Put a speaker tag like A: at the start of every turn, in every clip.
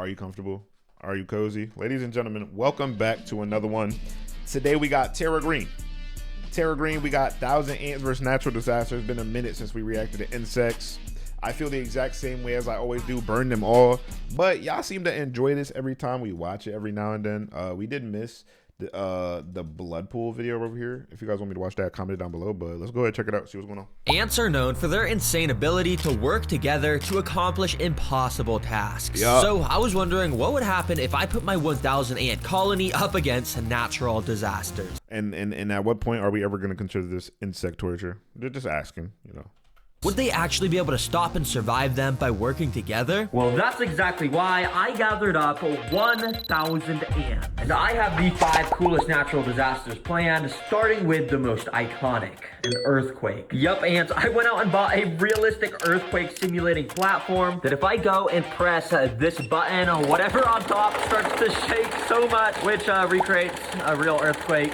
A: Are you comfortable? Are you cozy? Ladies and gentlemen, welcome back to another one. Today we got Terra Green. Terra Green, we got 1,000 ants versus natural disaster. It's been a minute since we reacted to insects. I feel the exact same way as I always do, burn them all. But y'all seem to enjoy this every time we watch it every now and then. We did miss the blood pool video over here. If you guys want me to watch that, comment it down below. But let's go ahead and check it out, see what's going on.
B: Ants are known for their insane ability to work together to accomplish impossible tasks. So I was wondering what would happen if I put my 1,000 ant colony up against natural disasters.
A: And at what point are we ever going to consider this insect torture? They're just asking, you know.
B: Would they actually be able to stop and survive them by working together?
C: Well, that's exactly why I gathered up 1,000 ants. And I have the 5 coolest natural disasters planned, starting with the most iconic, an earthquake. Yup, ants, I went out and bought a realistic earthquake simulating platform that if I go and press this button, whatever on top starts to shake so much, which recreates a real earthquake.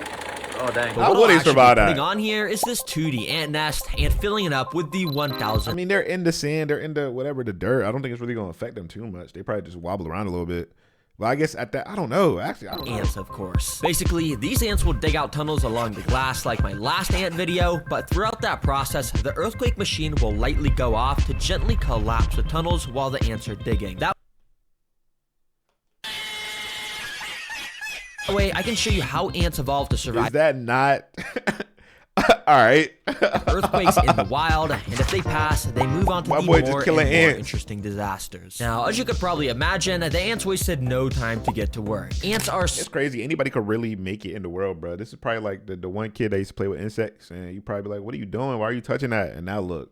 C: Oh, dang.
A: How would they survive that?
B: Putting on here is this 2D ant nest and filling it up with the 1,000.
A: I mean, they're in the sand, they're in the whatever, the dirt. I don't think it's really going to affect them too much. They probably just wobble around a little bit. But I guess at that, I don't know. Actually, I don't know.
B: Ants, of course. Basically, these ants will dig out tunnels along the glass like my last ant video, but throughout that process, the earthquake machine will lightly go off to gently collapse the tunnels while the ants are digging. That way, I can show you how ants evolved to survive.
A: Is that not? All right.
B: Earthquakes in the wild, and if they pass, they move on to the more and more interesting disasters. Now, as you could probably imagine, the ants wasted no time to get to work. Ants are...
A: It's crazy. Anybody could really make it in the world, bro. This is probably like the one kid that used to play with insects, and you probably be like, what are you doing? Why are you touching that? And now look.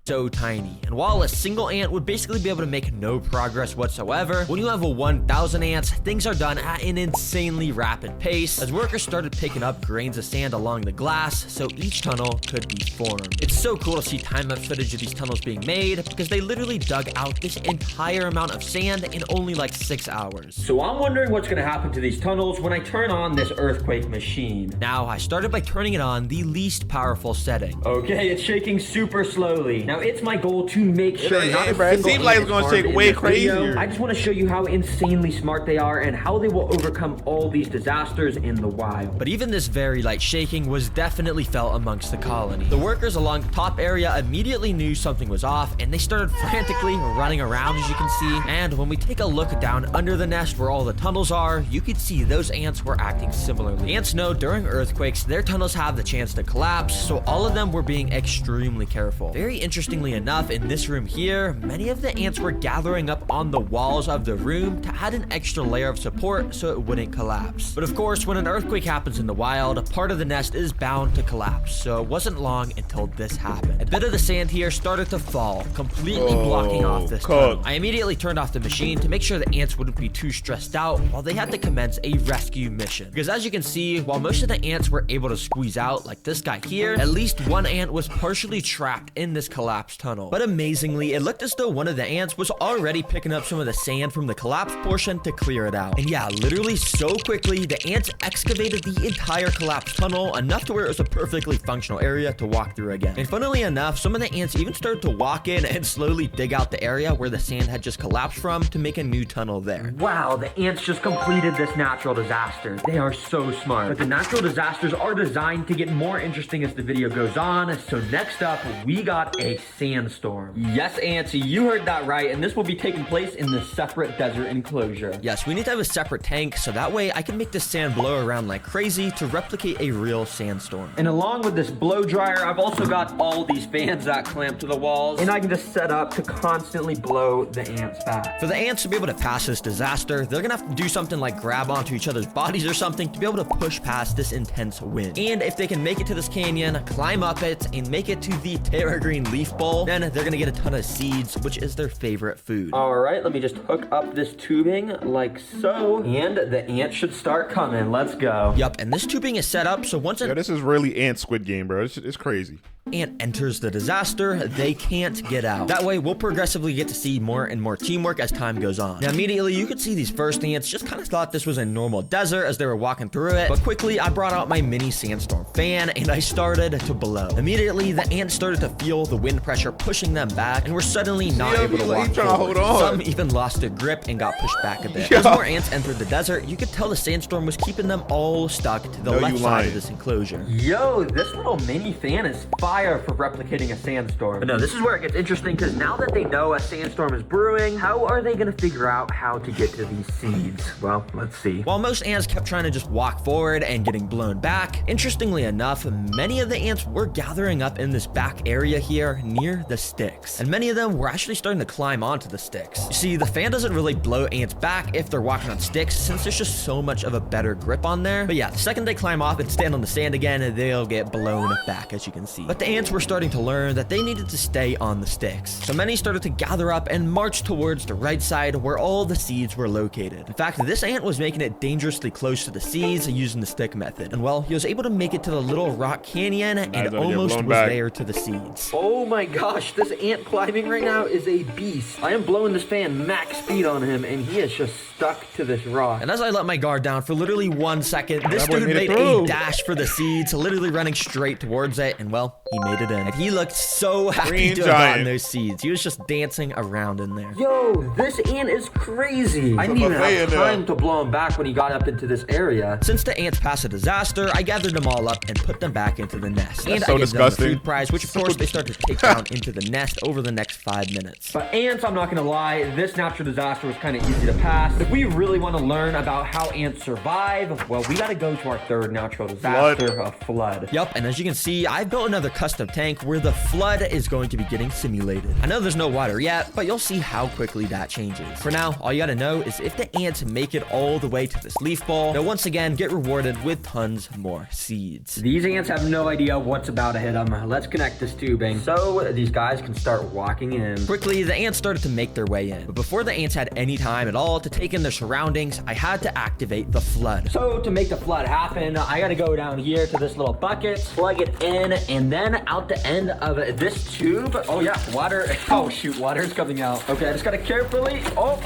B: So tiny, and while a single ant would basically be able to make no progress whatsoever, when you have a 1,000 ants, things are done at an insanely rapid pace as workers started picking up grains of sand along the glass so each tunnel could be formed. It's so cool to see time-lapse footage of these tunnels being made because they literally dug out this entire amount of sand in only like 6 hours.
C: So I'm wondering what's going to happen to these tunnels when I turn on this earthquake machine.
B: Now, I started by turning it on the least powerful setting.
C: Okay, it's shaking super slowly. Now, it's my goal to make sure
A: it seems like it's going to shake way crazier.
C: I just want to show you how insanely smart they are and how they will overcome all these disasters in the wild.
B: But even this very light shaking was definitely felt amongst the colony. The workers along the top area immediately knew something was off and they started frantically running around, as you can see. And when we take a look down under the nest where all the tunnels are, you can see those ants were acting similarly. Ants know during earthquakes, their tunnels have the chance to collapse, so all of them were being extremely careful. Very interestingly enough, in this room here, many of the ants were gathering up on the walls of the room to add an extra layer of support so it wouldn't collapse. But of course, when an earthquake happens in the wild, part of the nest is bound to collapse, so it wasn't long until this happened. A bit of the sand here started to fall, completely blocking off this tunnel. I immediately turned off the machine to make sure the ants wouldn't be too stressed out while they had to commence a rescue mission. Because as you can see, while most of the ants were able to squeeze out, like this guy here, at least one ant was partially trapped in this collapsed tunnel. But amazingly, it looked as though one of the ants was already picking up some of the sand from the collapsed portion to clear it out. And yeah, literally so quickly, the ants excavated the entire collapsed tunnel, enough to where it was a perfectly functional area to walk through again. And funnily enough, some of the ants even started to walk in and slowly dig out the area where the sand had just collapsed from to make a new tunnel there.
C: Wow, the ants just completed this natural disaster. They are so smart. But the natural disasters are designed to get more interesting as the video goes on. So next up, we got a sandstorm. Yes, ants, you heard that right, and this will be taking place in the separate desert enclosure.
B: Yes, we need to have a separate tank, so that way I can make this sand blow around like crazy to replicate a real sandstorm.
C: And along with this blow dryer, I've also got all these fans that clamp to the walls, and I can just set up to constantly blow the ants back.
B: For the ants to be able to pass this disaster, they're gonna have to do something like grab onto each other's bodies or something to be able to push past this intense wind. And if they can make it to this canyon, climb up it, and make it to the Terra Green leaf bowl, then they're gonna get a ton of seeds, which is their favorite food.
C: All right, let me just hook up this tubing like so, and the ants should start coming. Let's go.
B: Yup, and this tubing is set up so once
A: this is really ant Squid Game, bro. It's crazy.
B: ant enters the disaster, they can't get out. That way, we'll progressively get to see more and more teamwork as time goes on. Now, immediately, you could see these first ants just kind of thought this was a normal desert as they were walking through it, but quickly, I brought out my mini sandstorm fan, and I started to blow. Immediately, the ants started to feel the wind pressure pushing them back, and were suddenly not able to walk forward. Some even lost their grip and got pushed back a bit. As more ants entered the desert, you could tell the sandstorm was keeping them all stuck to the left side of this enclosure.
C: Yo, this little mini fan is fire for replicating a sandstorm. But no, this is where it gets interesting, because now that they know a sandstorm is brewing, how are they going to figure out how to get to these seeds? Well, let's see.
B: While most ants kept trying to just walk forward and getting blown back, interestingly enough, many of the ants were gathering up in this back area here near the sticks. And many of them were actually starting to climb onto the sticks. You see, the fan doesn't really blow ants back if they're walking on sticks, since there's just so much of a better grip on there. But yeah, the second they climb off and stand on the sand again, they'll get blown back, as you can see. But the ants were starting to learn that they needed to stay on the sticks. So many started to gather up and march towards the right side where all the seeds were located. In fact, this ant was making it dangerously close to the seeds using the stick method. And well, he was able to make it to the little rock canyon and almost was there to the seeds.
C: Oh my gosh, this ant climbing right now is a beast. I am blowing this fan max speed on him, and he is just stuck to this rock.
B: And as I let my guard down for literally 1 second, this dude made a dash for the seeds, literally running straight towards it, and well, he made it in. And he looked so happy to have gotten those seeds. He was just dancing around in there.
C: Yo, this ant is crazy. I didn't even have time to blow him back when he got up into this area.
B: Since the ants passed a disaster, I gathered them all up and put them back into the nest.
A: That's
B: and
A: so
B: I gave
A: disgusting.
B: them a food prize, which of course they start to take down into the nest over the next 5 minutes.
C: But ants, I'm not gonna lie, this natural disaster was kind of easy to pass. But if we really want to learn about how ants survive, well, we gotta go to our third natural disaster, a flood.
B: Yup, and as you can see, I've built another custom tank where the flood is going to be getting simulated. I know there's no water yet, but you'll see how quickly that changes. For now, all you gotta know is if the ants make it all the way to this leaf ball, they'll once again get rewarded with tons more seeds.
C: These ants have no idea what's about to hit them. Let's connect this tubing so these guys can start walking in.
B: Quickly, the ants started to make their way in. But before the ants had any time at all to take in their surroundings, I had to activate the flood.
C: So to make the flood happen, I gotta go down here to this little bucket, plug it in, and then out the end of this tube. Oh yeah, water. Oh shoot, water is coming out. Okay, I just gotta carefully,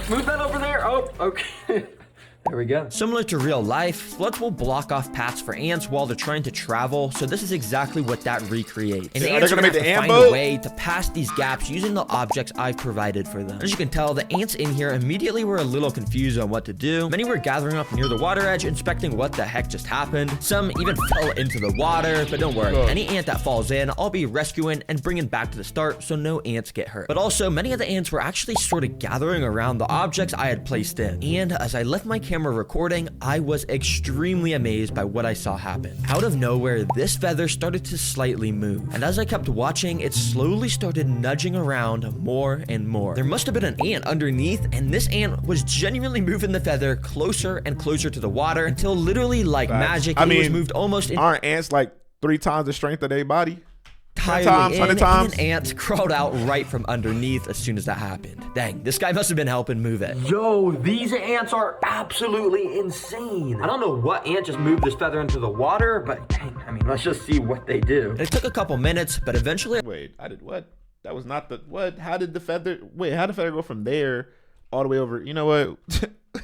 C: move that over there. Oh, okay. There we go.
B: Similar to real life, floods will block off paths for ants while they're trying to travel, so this is exactly what that recreates. And ants are gonna have to find a way to pass these gaps using the objects I've provided for them. As you can tell, the ants in here immediately were a little confused on what to do. Many were gathering up near the water edge, inspecting what the heck just happened. Some even fell into the water, but don't worry. Any ant that falls in, I'll be rescuing and bringing back to the start so no ants get hurt. But also, many of the ants were actually sort of gathering around the objects I had placed in. And as I left my camera recording, I was extremely amazed by what I saw happen. Out of nowhere, this feather started to slightly move. And as I kept watching, it slowly started nudging around more and more. There must have been an ant underneath, and this ant was genuinely moving the feather closer and closer to the water until literally like magic, it was moved almost in.
A: Aren't ants like 3 times the strength of their body?
B: Times, 100 times. And an ant crawled out right from underneath as soon as that happened. Dang, this guy must have been helping move it.
C: Yo, these ants are absolutely insane. I don't know what ant just moved this feather into the water, but dang, I mean, let's just see what they do.
B: It took a couple minutes, but eventually...
A: Wait, I did what? That was not the... What? How did the feather... Wait, how did the feather go from there all the way over? You know what?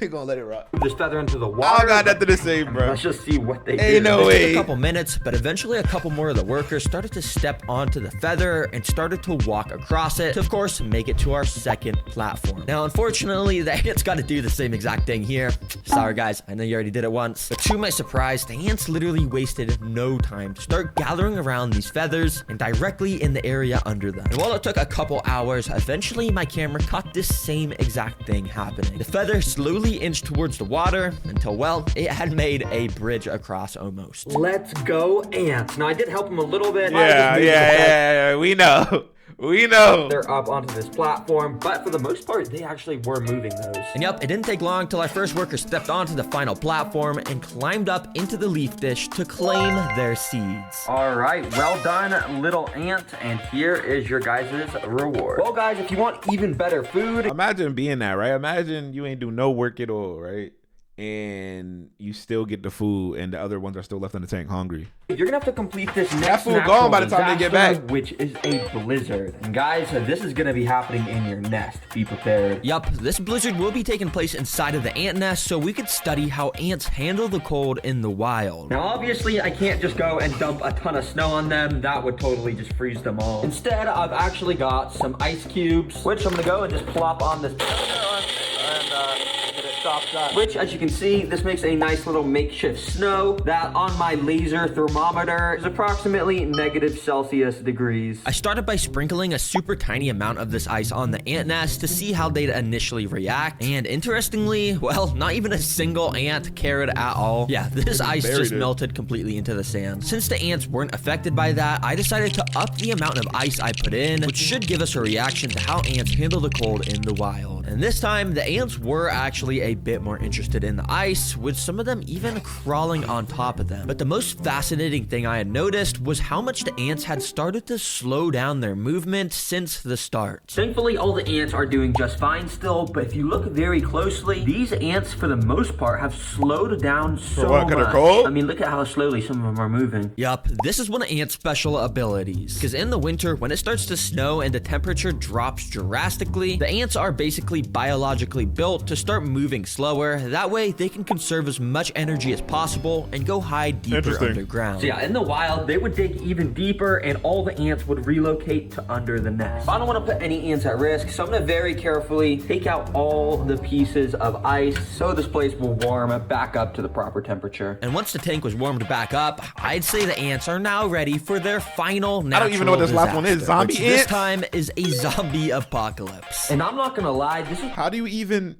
A: We're gonna let it rock.
C: This feather into the water.
A: I got nothing to say, bro.
C: Let's just see what they do.
A: Ain't no way.
B: It took a couple minutes, but eventually a couple more of the workers started to step onto the feather and started to walk across it to, of course, make it to our second platform. Now, unfortunately, the ants got to do the same exact thing here. Sorry, guys. I know you already did it once. But to my surprise, the ants literally wasted no time to start gathering around these feathers and directly in the area under them. And while it took a couple hours, eventually my camera caught this same exact thing happening. The feather slowly inched towards the water until, well, it had made a bridge across almost.
C: Let's go, ants. Now, I did help them a little bit.
A: Yeah, we know. We know.
C: They're up onto this platform, but for the most part, they actually were moving those.
B: And yep, it didn't take long till our first worker stepped onto the final platform and climbed up into the leaf dish to claim their seeds.
C: All right, well done, little ant, and here is your guys' reward. Well, guys, if you want even better food...
A: Imagine being that, right? Imagine you ain't do no work at all, right? and you still get the food, and the other ones are still left in the tank hungry.
C: You're gonna have to complete this
A: That
C: next
A: food gone by the time they get
C: disaster,
A: back.
C: which is a blizzard. And guys, this is gonna be happening in your nest. Be prepared.
B: Yup, this blizzard will be taking place inside of the ant nest, so we could study how ants handle the cold in the wild.
C: Now, obviously, I can't just go and dump a ton of snow on them. That would totally just freeze them all. Instead, I've actually got some ice cubes, which I'm gonna go and just plop on this. Which, as you can see, this makes a nice little makeshift snow that on my laser thermometer is approximately -Celsius degrees.
B: I started by sprinkling a super tiny amount of this ice on the ant nest to see how they'd initially react, and interestingly, well, not even a single ant cared at all. Yeah, this ice just melted completely into the sand. Since the ants weren't affected by that, I decided to up the amount of ice I put in, which should give us a reaction to how ants handle the cold in the wild. And this time, the ants were actually a bit more interested in the ice, with some of them even crawling on top of them. But the most fascinating thing I had noticed was how much the ants had started to slow down their movement since the start.
C: Thankfully, all the ants are doing just fine still, but if you look very closely, these ants, for the most part, have slowed down so much. I mean, look at how slowly some of them are moving.
B: Yup, this is one of ants' special abilities. Because in the winter, when it starts to snow and the temperature drops drastically, the ants are basically biologically built to start moving slower. That way, they can conserve as much energy as possible and go hide deeper underground.
C: So yeah, in the wild, they would dig even deeper and all the ants would relocate to under the nest. I don't want to put any ants at risk, so I'm going to very carefully take out all the pieces of ice so this place will warm back up to the proper temperature.
B: And once the tank was warmed back up, I'd say the ants are now ready for their final natural
A: I don't even know what this last one is. Zombie ants?
B: This time is a zombie apocalypse.
C: And I'm not going to lie, this is
A: How do you even...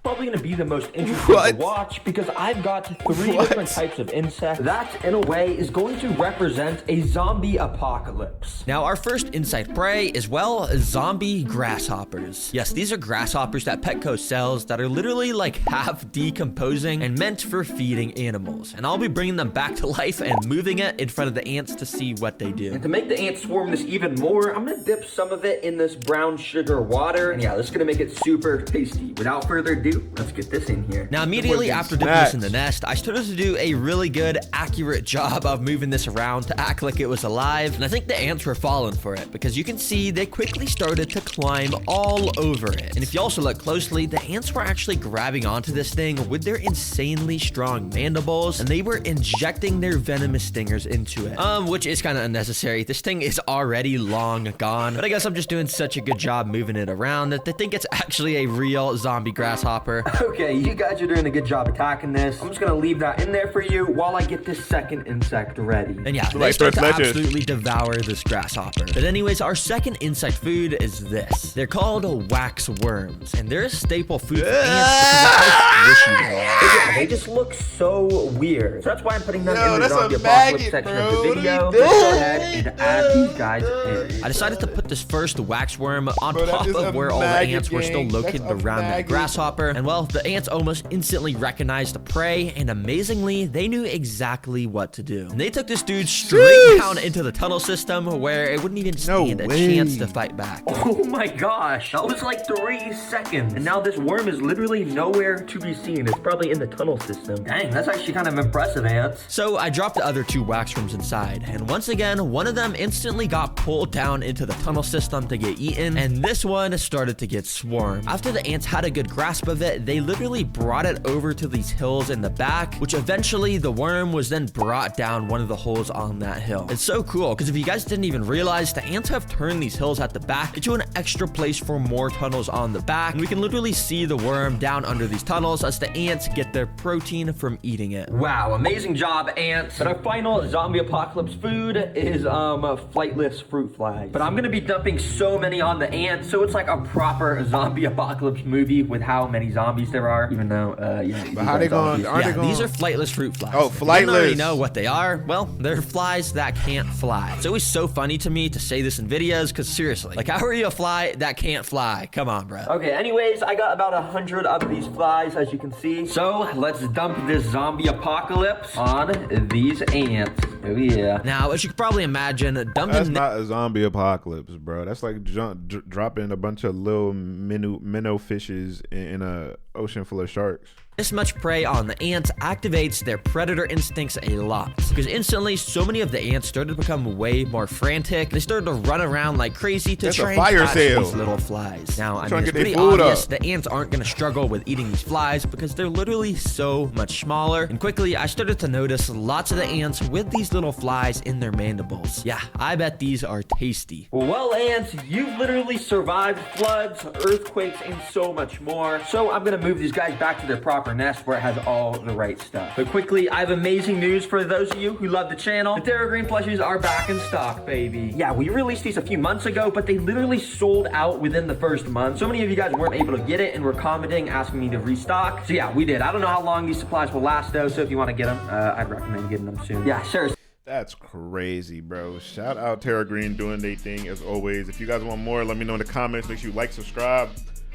C: probably going to be the most interesting to watch because I've got three different types of insects that, in a way, is going to represent a zombie apocalypse.
B: Now, our first insect prey is, well, zombie grasshoppers. Yes, these are grasshoppers that Petco sells that are literally like half decomposing and meant for feeding animals. And I'll be bringing them back to life and moving it in front of the ants to see what they do.
C: And to make the ants swarm this even more, I'm going to dip some of it in this brown sugar water. And yeah, this is going to make it super tasty. Without further ado, let's get this in here.
B: Now, immediately after dipping this in the nest, I started to do a really good, accurate job of moving this around to act like it was alive. And I think the ants were falling for it because you can see they quickly started to climb all over it. And if you also look closely, the ants were actually grabbing onto this thing with their insanely strong mandibles, and they were injecting their venomous stingers into it. Which is kind of unnecessary. This thing is already long gone, but I guess I'm just doing such a good job moving it around that they think it's actually a real zombie grasshopper.
C: Okay, you guys are doing a good job attacking this. I'm just gonna leave that in there for you while I get this second insect ready.
B: And yeah, they start to absolutely devour this grasshopper. But anyways, our second insect food is this. They're called wax worms, and they're a staple food for ants because of how squishy they are.
C: Yeah, they just look so weird. So that's why I'm putting them in the zombie apocalypse section of the video. Let's go ahead and add these guys in.
B: I decided to put this first wax worm on top of where all the ants were still located around that grasshopper. And well, the ants almost instantly recognized the prey, and amazingly, they knew exactly what to do. And they took this dude straight down into the tunnel system where it wouldn't even stand a chance to fight back.
C: Oh my gosh, that was like 3 seconds. And now this worm is literally nowhere to be seen. It's probably in the tunnel system. Dang, that's actually kind of impressive, ants.
B: So I dropped the other 2 wax worms inside, and once again, one of them instantly got pulled down into the tunnel system to get eaten, and this one started to get swarmed. After the ants had a good grasp of it, they literally brought it over to these hills in the back, which eventually the worm was then brought down one of the holes on that hill. It's so cool because if you guys didn't even realize, the ants have turned these hills at the back into an extra place for more tunnels on the back, and we can literally see the worm down under these tunnels as the ants get their protein from eating it.
C: Wow, amazing job, ants. But our final zombie apocalypse food is flightless fruit flies. But I'm gonna be dumping so many on the ants, so it's like a proper zombie apocalypse movie with how many zombies there are, even though
A: but how they going?
B: These are flightless fruit flies.
A: Oh, flightless.
B: You already know what they are. Well, they're flies that can't fly. It's always so funny to me to say this in videos because seriously, like, how are you a fly that can't fly? Come on, bro.
C: Okay, anyways, I got about 100 of these flies, as you can see. So let's dump this zombie apocalypse on these ants. Oh yeah.
B: Now, as you can probably imagine,
A: That's not a zombie apocalypse, bro. That's like dropping a bunch of little minnow fishes in a ocean full of sharks.
B: This much prey on the ants activates their predator instincts a lot, because instantly so many of the ants started to become way more frantic. They started to run around like crazy to try and catch these little flies. Now, I mean, it's pretty obvious the ants aren't going to struggle with eating these flies because they're literally so much smaller. And quickly, I started to notice lots of the ants with these little flies in their mandibles. Yeah, I bet these are tasty.
C: Well, ants, you've literally survived floods, earthquakes, and so much more. So I'm going to move these guys back to their proper nest where it has all the right stuff. But quickly, I have amazing news for those of you who love the channel. The Terra Green plushies are back in stock, baby. Yeah, we released these a few months ago, but they literally sold out within the first month. So many of you guys weren't able to get it and were commenting, asking me to restock. So yeah, we did. I don't know how long these supplies will last though, so if you want to get them, I'd recommend getting them soon. Yeah, sure.
A: That's crazy, bro. Shout out Terra Green doing their thing as always. If you guys want more, let me know in the comments. Make sure you like, subscribe.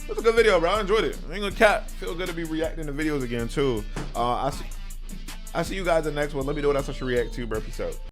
A: That's a good video, bro. I enjoyed it. I ain't gonna cap. Feel good to be reacting to videos again, too. I see you guys in the next one. Let me know what else I should react to, bro. Peace out.